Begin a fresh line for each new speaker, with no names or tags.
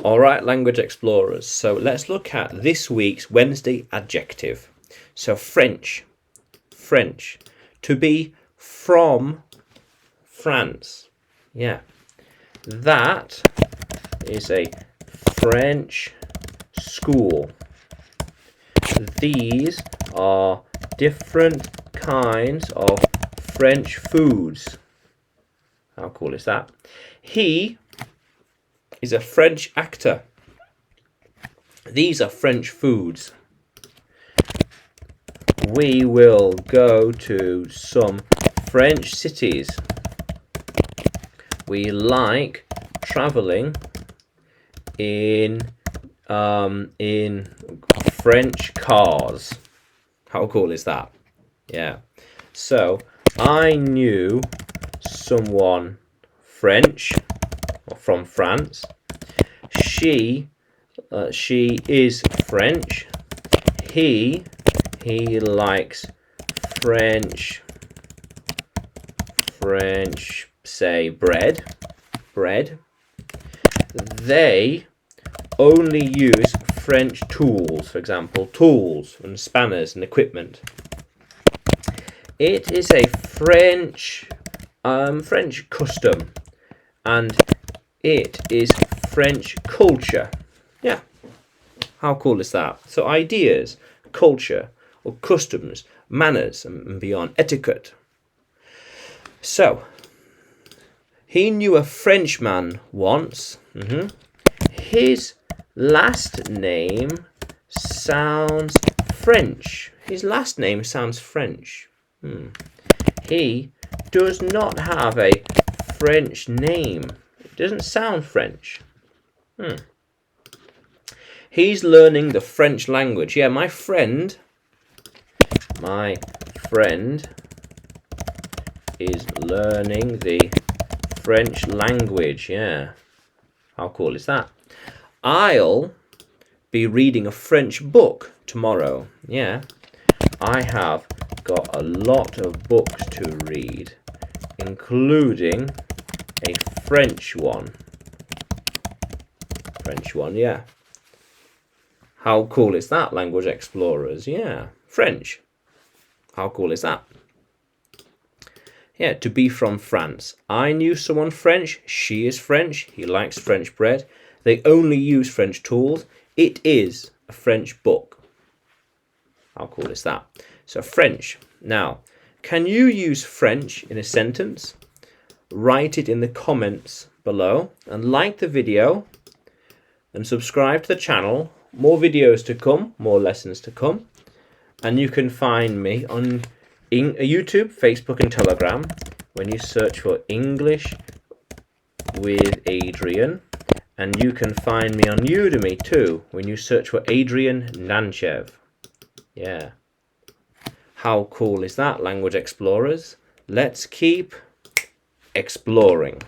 All right, language explorers. So let's look at this week's Wednesday adjective. So French. To be from France. Yeah. That is a French school. These are different kinds of French foods. How cool is that? He is a French actor. These are French foods. We will go to some French cities. We like traveling in French cars. How cool is that? Yeah. So I knew someone French or from France. She is French. He likes French, say bread. They only use French tools, for example, tools and spanners and equipment. It is a French custom, and it is French culture. Yeah, how cool is that? So ideas, culture, or customs, manners, and beyond, etiquette. So he knew a Frenchman once. His last name sounds French. His last name sounds French. He does not have a French name. It doesn't sound French. He's learning the French language. Yeah, my friend is learning the French language. Yeah. How cool is that? I'll be reading a French book tomorrow. Yeah. I have got a lot of books to read, including a French one. Yeah. How cool is that, language explorers? Yeah. French. How cool is that? Yeah, to be from France. I knew someone French. She is French. He likes French bread. They only use French tools. It is a French book. How cool is that? So French. Now, can you use French in a sentence? Write it in the comments below and like the video and subscribe to the channel. More videos to come, more lessons to come. And you can find me on YouTube, Facebook and Telegram when you search for English with Adrian. And you can find me on Udemy too when you search for Adrian Nanchev. Yeah. How cool is that, language explorers? Let's keep exploring.